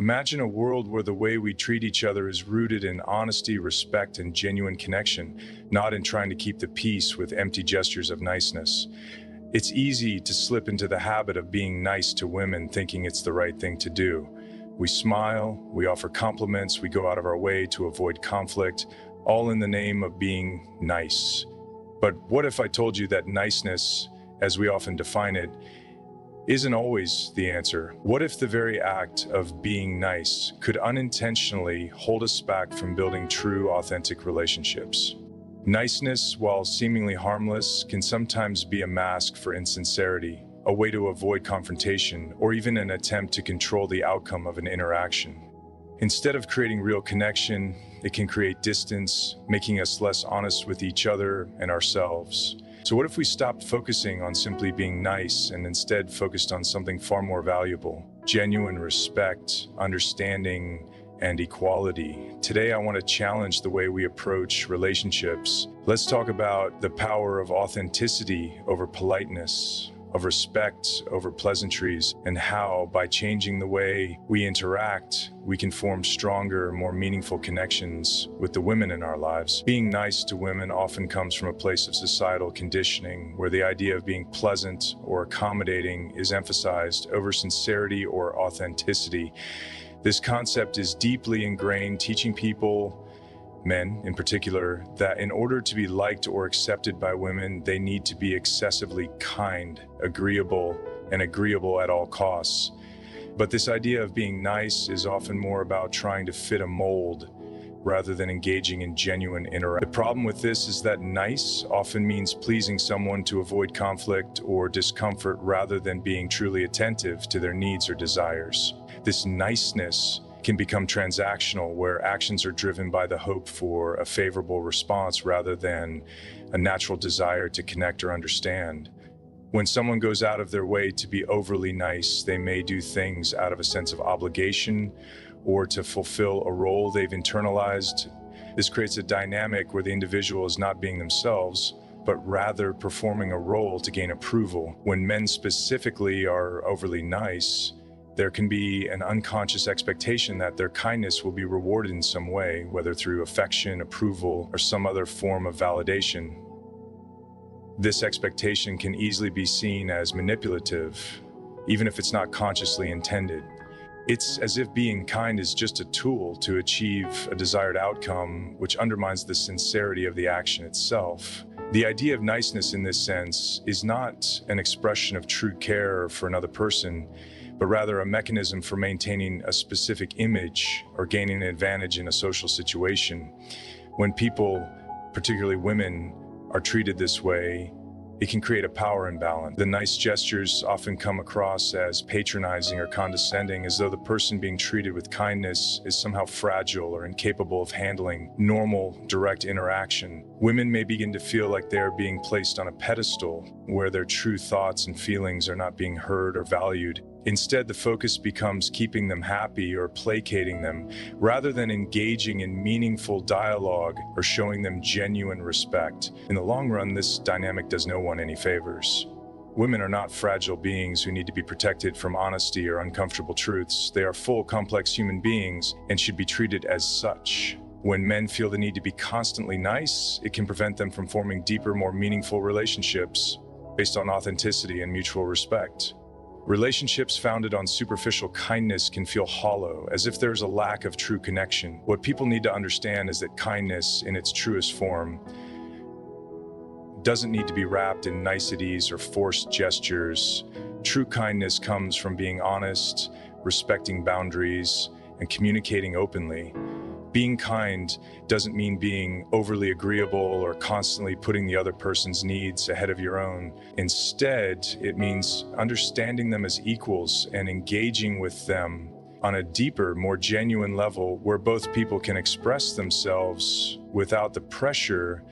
Imagine a world where the way we treat each other is rooted in honesty, respect, and genuine connection, not in trying to keep the peace with empty gestures of niceness. It's easy to slip into the habit of being nice to women, thinking it's the right thing to do. We smile, we offer compliments, we go out of our way to avoid conflict, all in the name of being nice. But what if I told you that niceness, as we often define it, isn't always the answer? What if the very act of being nice could unintentionally hold us back from building true, authentic relationships? Niceness, while seemingly harmless, can sometimes be a mask for insincerity, a way to avoid confrontation, or even an attempt to control the outcome of an interaction. Instead of creating real connection, it can create distance, making us less honest with each other and ourselves. So what if we stopped focusing on simply being nice and instead focused on something far more valuable? Genuine respect, understanding, and equality. Today, I want to challenge the way we approach relationships. Let's talk about the power of authenticity over politeness, of respect over pleasantries, and how, by changing the way we interact, we can form stronger, more meaningful connections with the women in our lives. Being nice to women often comes from a place of societal conditioning, where the idea of being pleasant or accommodating is emphasized over sincerity or authenticity. This concept is deeply ingrained, teaching people, men in particular, that in order to be liked or accepted by women, they need to be excessively kind, agreeable at all costs. But this idea of being nice is often more about trying to fit a mold rather than engaging in genuine interaction. The problem with this is that nice often means pleasing someone to avoid conflict or discomfort rather than being truly attentive to their needs or desires. This niceness can become transactional, where actions are driven by the hope for a favorable response rather than a natural desire to connect or understand. When someone goes out of their way to be overly nice, they may do things out of a sense of obligation or to fulfill a role they've internalized. This creates a dynamic where the individual is not being themselves, but rather performing a role to gain approval. When men specifically are overly nice, there can be an unconscious expectation that their kindness will be rewarded in some way, whether through affection, approval, or some other form of validation. This expectation can easily be seen as manipulative, even if it's not consciously intended. It's as if being kind is just a tool to achieve a desired outcome, which undermines the sincerity of the action itself. The idea of niceness in this sense is not an expression of true care for another person, but rather a mechanism for maintaining a specific image or gaining an advantage in a social situation. When people, particularly women, are treated this way, it can create a power imbalance. The nice gestures often come across as patronizing or condescending, as though the person being treated with kindness is somehow fragile or incapable of handling normal, direct interaction. Women may begin to feel like they are being placed on a pedestal, where their true thoughts and feelings are not being heard or valued. Instead, the focus becomes keeping them happy or placating them, rather than engaging in meaningful dialogue or showing them genuine respect. In the long run, this dynamic does no one any favors. Women are not fragile beings who need to be protected from honesty or uncomfortable truths. They are full, complex human beings and should be treated as such. When men feel the need to be constantly nice, it can prevent them from forming deeper, more meaningful relationships based on authenticity and mutual respect. Relationships founded on superficial kindness can feel hollow, as if there's a lack of true connection. What people need to understand is that kindness, in its truest form, doesn't need to be wrapped in niceties or forced gestures. True kindness comes from being honest, respecting boundaries, and communicating openly. Being kind doesn't mean being overly agreeable or constantly putting the other person's needs ahead of your own. Instead, it means understanding them as equals and engaging with them on a deeper, more genuine level, where both people can express themselves without the pressure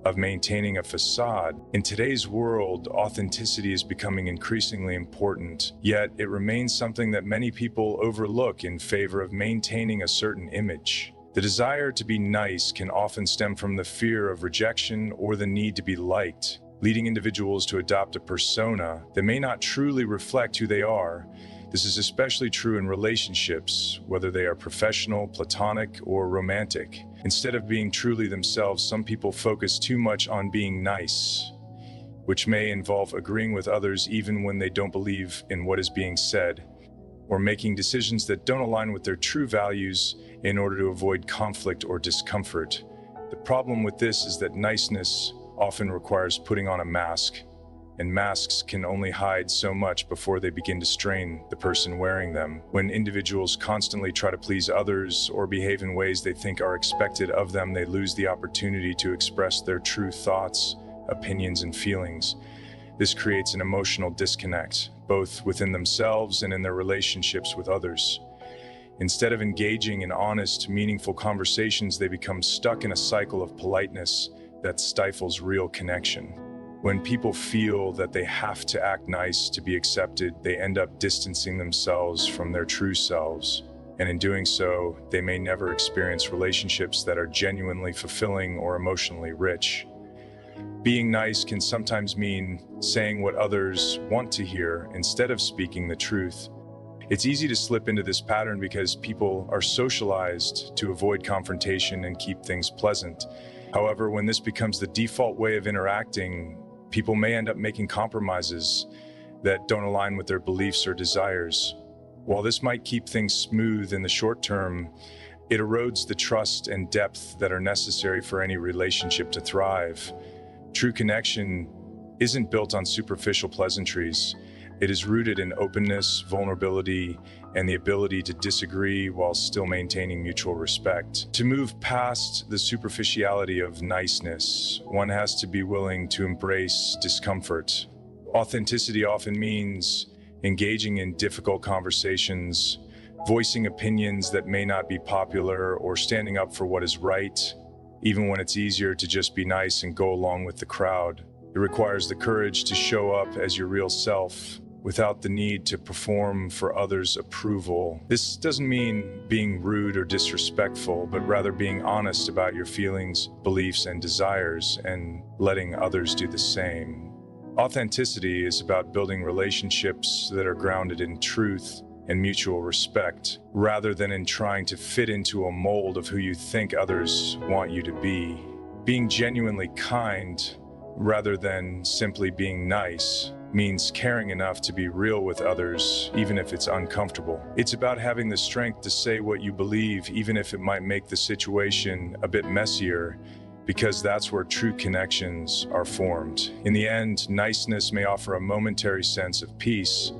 of maintaining a facade. In today's world, authenticity is becoming increasingly important, yet it remains something that many people overlook in favor of maintaining a certain image. The desire to be nice can often stem from the fear of rejection or the need to be liked, leading individuals to adopt a persona that may not truly reflect who they are. This is especially true in relationships, whether they are professional, platonic, or romantic. Instead of being truly themselves, some people focus too much on being nice, which may involve agreeing with others even when they don't believe in what is being said, or making decisions that don't align with their true values in order to avoid conflict or discomfort. The problem with this is that niceness often requires putting on a mask, and masks can only hide so much before they begin to strain the person wearing them. When individuals constantly try to please others or behave in ways they think are expected of them, they lose the opportunity to express their true thoughts, opinions, and feelings. This creates an emotional disconnect, both within themselves and in their relationships with others. Instead of engaging in honest, meaningful conversations, they become stuck in a cycle of politeness that stifles real connection. When people feel that they have to act nice to be accepted, they end up distancing themselves from their true selves. And in doing so, they may never experience relationships that are genuinely fulfilling or emotionally rich. Being nice can sometimes mean saying what others want to hear instead of speaking the truth. It's easy to slip into this pattern because people are socialized to avoid confrontation and keep things pleasant. However, when this becomes the default way of interacting, people may end up making compromises that don't align with their beliefs or desires. While this might keep things smooth in the short term, it erodes the trust and depth that are necessary for any relationship to thrive. True connection isn't built on superficial pleasantries. It is rooted in openness, vulnerability, and the ability to disagree while still maintaining mutual respect. To move past the superficiality of niceness, one has to be willing to embrace discomfort. Authenticity often means engaging in difficult conversations, voicing opinions that may not be popular, or standing up for what is right, even when it's easier to just be nice and go along with the crowd. It requires the courage to show up as your real self without the need to perform for others' approval. This doesn't mean being rude or disrespectful, but rather being honest about your feelings, beliefs, and desires, and letting others do the same. Authenticity is about building relationships that are grounded in truth and mutual respect, rather than in trying to fit into a mold of who you think others want you to be. Being genuinely kind, rather than simply being nice, means caring enough to be real with others, even if it's uncomfortable. It's about having the strength to say what you believe, even if it might make the situation a bit messier, because that's where true connections are formed. In the end, niceness may offer a momentary sense of peace,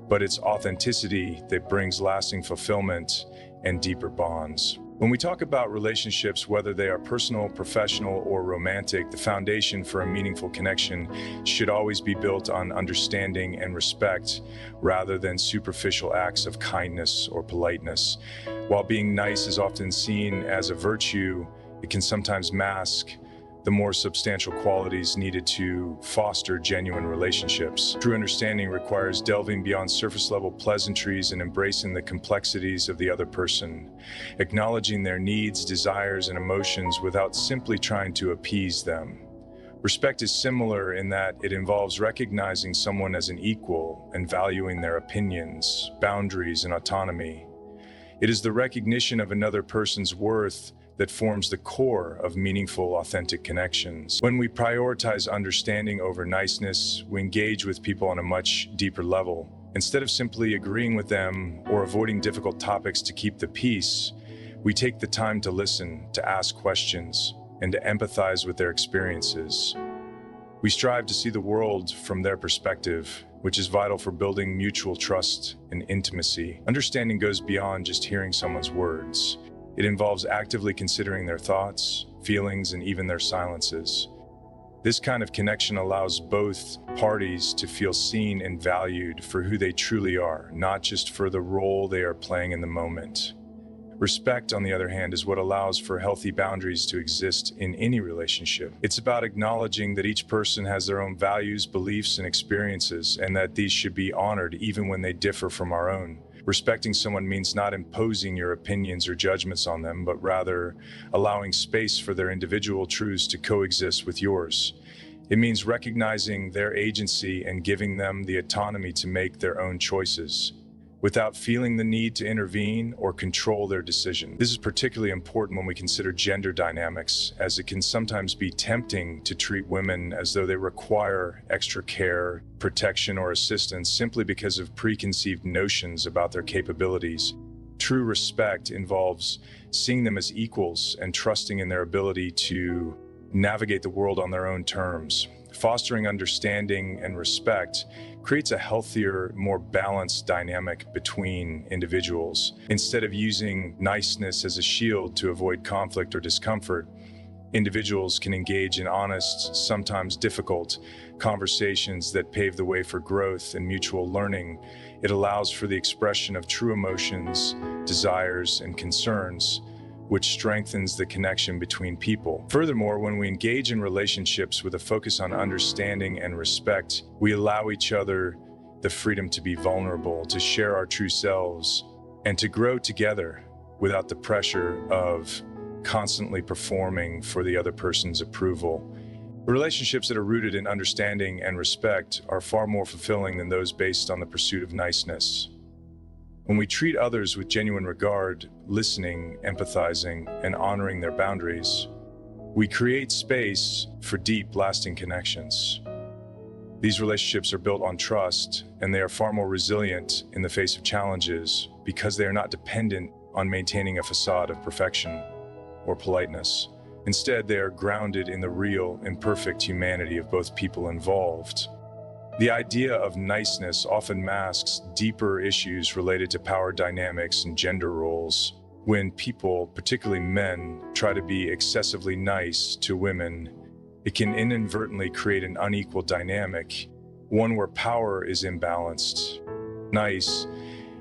but it's authenticity that brings lasting fulfillment and deeper bonds. When we talk about relationships, whether they are personal, professional, or romantic, the foundation for a meaningful connection should always be built on understanding and respect, rather than superficial acts of kindness or politeness. While being nice is often seen as a virtue, it can sometimes mask the more substantial qualities needed to foster genuine relationships. True understanding requires delving beyond surface-level pleasantries and embracing the complexities of the other person, acknowledging their needs, desires, and emotions without simply trying to appease them. Respect is similar in that it involves recognizing someone as an equal and valuing their opinions, boundaries, and autonomy. It is the recognition of another person's worth that forms the core of meaningful, authentic connections. When we prioritize understanding over niceness, we engage with people on a much deeper level. Instead of simply agreeing with them or avoiding difficult topics to keep the peace, we take the time to listen, to ask questions, and to empathize with their experiences. We strive to see the world from their perspective, which is vital for building mutual trust and intimacy. Understanding goes beyond just hearing someone's words. It involves actively considering their thoughts, feelings, and even their silences. This kind of connection allows both parties to feel seen and valued for who they truly are, not just for the role they are playing in the moment. Respect, on the other hand, is what allows for healthy boundaries to exist in any relationship. It's about acknowledging that each person has their own values, beliefs, and experiences, and that these should be honored even when they differ from our own. Respecting someone means not imposing your opinions or judgments on them, but rather allowing space for their individual truths to coexist with yours. It means recognizing their agency and giving them the autonomy to make their own choices. without feeling the need to intervene or control their decision. This is particularly important when we consider gender dynamics, as it can sometimes be tempting to treat women as though they require extra care, protection, or assistance simply because of preconceived notions about their capabilities. True respect involves seeing them as equals and trusting in their ability to navigate the world on their own terms. Fostering understanding and respect creates a healthier, more balanced dynamic between individuals. Instead of using niceness as a shield to avoid conflict or discomfort, individuals can engage in honest, sometimes difficult, conversations that pave the way for growth and mutual learning. It allows for the expression of true emotions, desires, and concerns, which strengthens the connection between people. Furthermore, when we engage in relationships with a focus on understanding and respect, we allow each other the freedom to be vulnerable, to share our true selves, and to grow together without the pressure of constantly performing for the other person's approval. Relationships that are rooted in understanding and respect are far more fulfilling than those based on the pursuit of niceness. When we treat others with genuine regard, listening, empathizing, and honoring their boundaries, we create space for deep, lasting connections. These relationships are built on trust, and they are far more resilient in the face of challenges because they are not dependent on maintaining a facade of perfection or politeness. Instead, they are grounded in the real, imperfect humanity of both people involved. The idea of niceness often masks deeper issues related to power dynamics and gender roles. When people, particularly men, try to be excessively nice to women, it can inadvertently create an unequal dynamic, one where power is imbalanced. Nice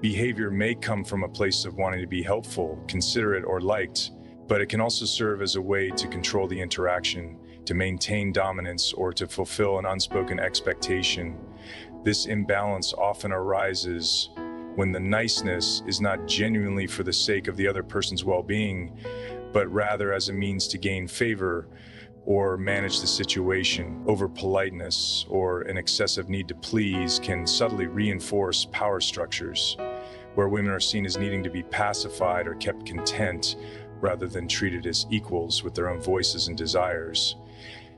behavior may come from a place of wanting to be helpful, considerate, or liked, but it can also serve as a way to control the interaction, to maintain dominance, or to fulfill an unspoken expectation. This imbalance often arises when the niceness is not genuinely for the sake of the other person's well-being, but rather as a means to gain favor or manage the situation. Over politeness or an excessive need to please can subtly reinforce power structures, where women are seen as needing to be pacified or kept content rather than treated as equals with their own voices and desires.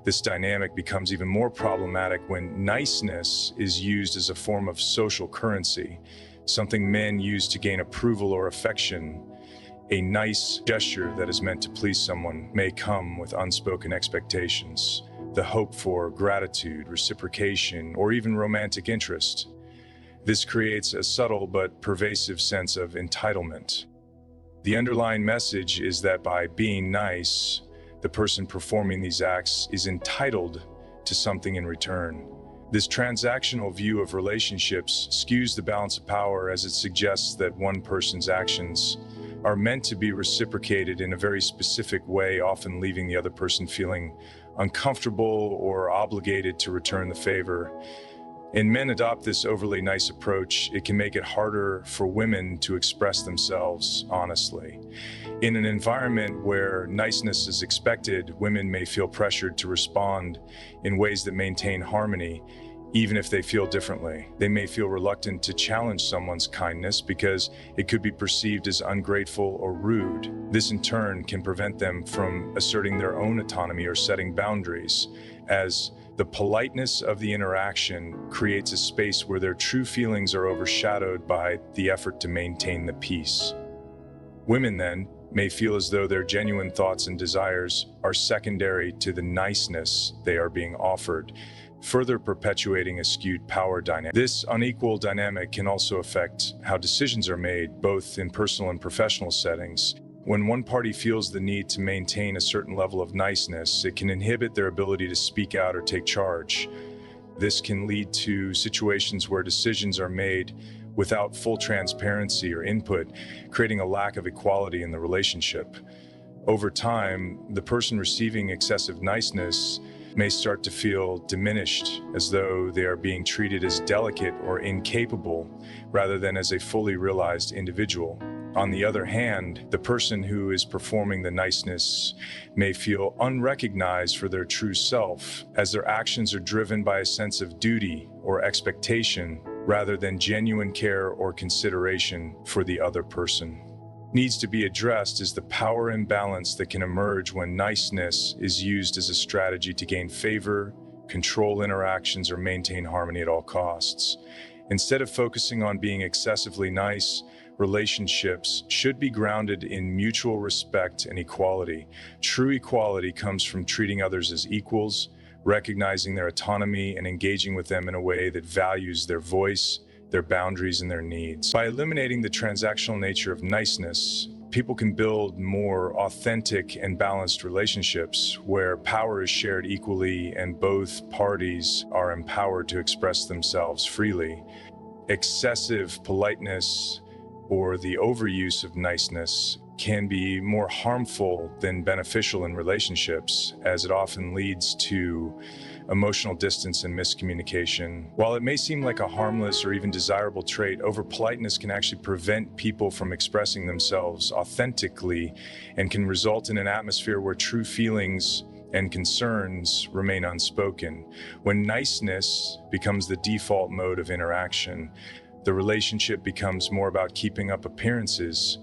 This dynamic becomes even more problematic when niceness is used as a form of social currency, something men use to gain approval or affection. A nice gesture that is meant to please someone may come with unspoken expectations, the hope for gratitude, reciprocation, or even romantic interest. This creates a subtle but pervasive sense of entitlement. The underlying message is that by being nice, the person performing these acts is entitled to something in return. This transactional view of relationships skews the balance of power, as it suggests that one person's actions are meant to be reciprocated in a very specific way, often leaving the other person feeling uncomfortable or obligated to return the favor. When men adopt this overly nice approach, it can make it harder for women to express themselves honestly. In an environment where niceness is expected, women may feel pressured to respond in ways that maintain harmony, even if they feel differently. They may feel reluctant to challenge someone's kindness because it could be perceived as ungrateful or rude. This in turn can prevent them from asserting their own autonomy or setting boundaries, as the politeness of the interaction creates a space where their true feelings are overshadowed by the effort to maintain the peace. Women then may feel as though their genuine thoughts and desires are secondary to the niceness they are being offered, further perpetuating a skewed power dynamic. This unequal dynamic can also affect how decisions are made, both in personal and professional settings. When one party feels the need to maintain a certain level of niceness, it can inhibit their ability to speak out or take charge. This can lead to situations where decisions are made without full transparency or input, creating a lack of equality in the relationship. Over time, the person receiving excessive niceness may start to feel diminished, as though they are being treated as delicate or incapable, rather than as a fully realized individual. On the other hand, the person who is performing the niceness may feel unrecognized for their true self, as their actions are driven by a sense of duty or expectation rather than genuine care or consideration for the other person. Needs to be addressed is the power imbalance that can emerge when niceness is used as a strategy to gain favor, control interactions, or maintain harmony at all costs. Instead of focusing on being excessively nice, relationships should be grounded in mutual respect and equality. True equality comes from treating others as equals, recognizing their autonomy, and engaging with them in a way that values their voice, their boundaries, and their needs. By eliminating the transactional nature of niceness, people can build more authentic and balanced relationships where power is shared equally and both parties are empowered to express themselves freely. Excessive politeness or the overuse of niceness can be more harmful than beneficial in relationships, as it often leads to emotional distance and miscommunication. While it may seem like a harmless or even desirable trait, overpoliteness can actually prevent people from expressing themselves authentically and can result in an atmosphere where true feelings and concerns remain unspoken. When niceness becomes the default mode of interaction, the relationship becomes more about keeping up appearances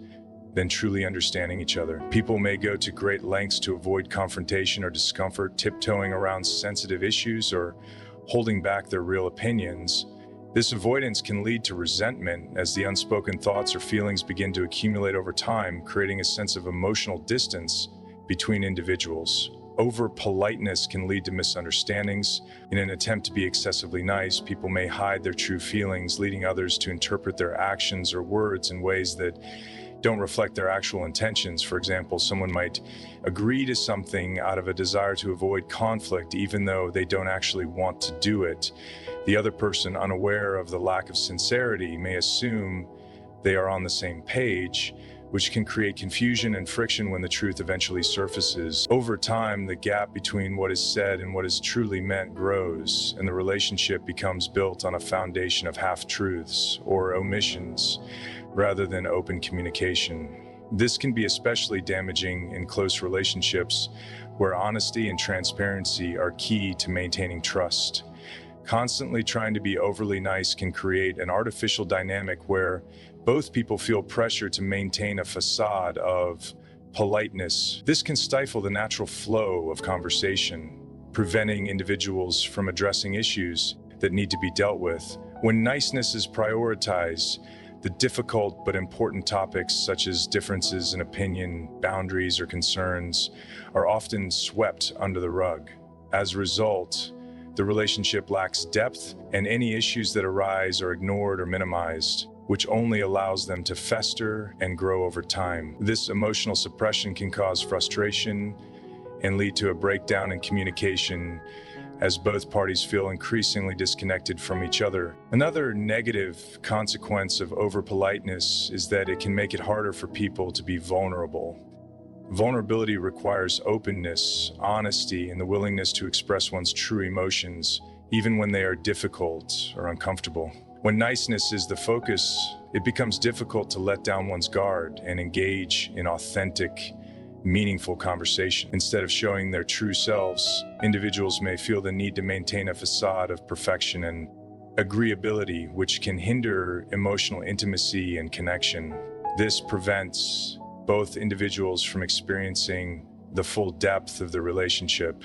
than truly understanding each other. People may go to great lengths to avoid confrontation or discomfort, tiptoeing around sensitive issues or holding back their real opinions. This avoidance can lead to resentment as the unspoken thoughts or feelings begin to accumulate over time, creating a sense of emotional distance between individuals. Over-politeness can lead to misunderstandings. In an attempt to be excessively nice, people may hide their true feelings, leading others to interpret their actions or words in ways that don't reflect their actual intentions. For example, someone might agree to something out of a desire to avoid conflict, even though they don't actually want to do it. The other person, unaware of the lack of sincerity, may assume they are on the same page, which can create confusion and friction when the truth eventually surfaces. Over time, the gap between what is said and what is truly meant grows, and the relationship becomes built on a foundation of half-truths or omissions, rather than open communication. This can be especially damaging in close relationships where honesty and transparency are key to maintaining trust. Constantly trying to be overly nice can create an artificial dynamic where both people feel pressure to maintain a facade of politeness. This can stifle the natural flow of conversation, preventing individuals from addressing issues that need to be dealt with. When niceness is prioritized, the difficult but important topics such as differences in opinion, boundaries, or concerns are often swept under the rug. As a result, the relationship lacks depth, and any issues that arise are ignored or minimized, which only allows them to fester and grow over time. This emotional suppression can cause frustration and lead to a breakdown in communication as both parties feel increasingly disconnected from each other. Another negative consequence of overpoliteness is that it can make it harder for people to be vulnerable. Vulnerability requires openness, honesty, and the willingness to express one's true emotions, even when they are difficult or uncomfortable. When niceness is the focus, it becomes difficult to let down one's guard and engage in authentic, meaningful conversation. Instead of showing their true selves, individuals may feel the need to maintain a facade of perfection and agreeability, which can hinder emotional intimacy and connection. This prevents both individuals from experiencing the full depth of the relationship,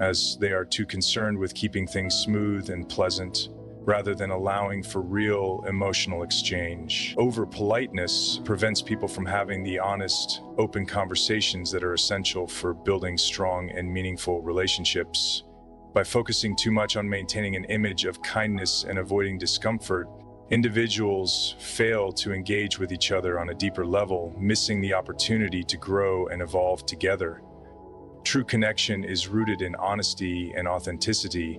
as they are too concerned with keeping things smooth and pleasant, rather than allowing for real emotional exchange. Over-politeness prevents people from having the honest, open conversations that are essential for building strong and meaningful relationships. By focusing too much on maintaining an image of kindness and avoiding discomfort, individuals fail to engage with each other on a deeper level, missing the opportunity to grow and evolve together. True connection is rooted in honesty and authenticity,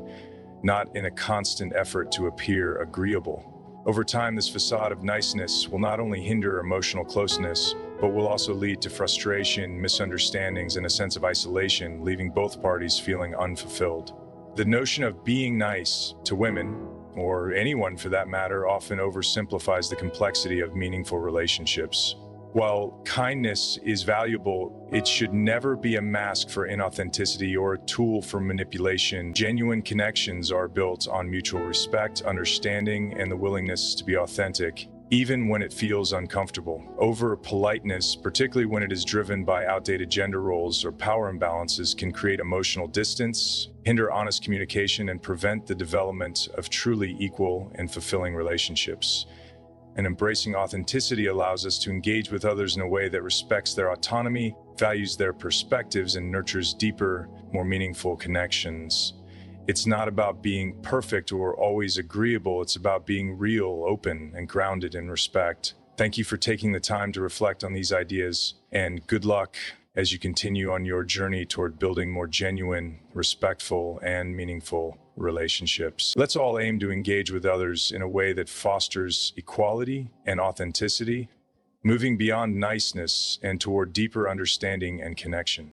not in a constant effort to appear agreeable. Over time, this facade of niceness will not only hinder emotional closeness, but will also lead to frustration, misunderstandings, and a sense of isolation, leaving both parties feeling unfulfilled. The notion of being nice to women, or anyone for that matter, often oversimplifies the complexity of meaningful relationships. While kindness is valuable, it should never be a mask for inauthenticity or a tool for manipulation. Genuine connections are built on mutual respect, understanding, and the willingness to be authentic, even when it feels uncomfortable. Over politeness, particularly when it is driven by outdated gender roles or power imbalances, can create emotional distance, hinder honest communication, and prevent the development of truly equal and fulfilling relationships. And embracing authenticity allows us to engage with others in a way that respects their autonomy, values their perspectives, and nurtures deeper, more meaningful connections. It's not about being perfect or always agreeable. It's about being real, open, and grounded in respect. Thank you for taking the time to reflect on these ideas, and good luck as you continue on your journey toward building more genuine, respectful, and meaningful relationships. Let's all aim to engage with others in a way that fosters equality and authenticity, moving beyond niceness and toward deeper understanding and connection.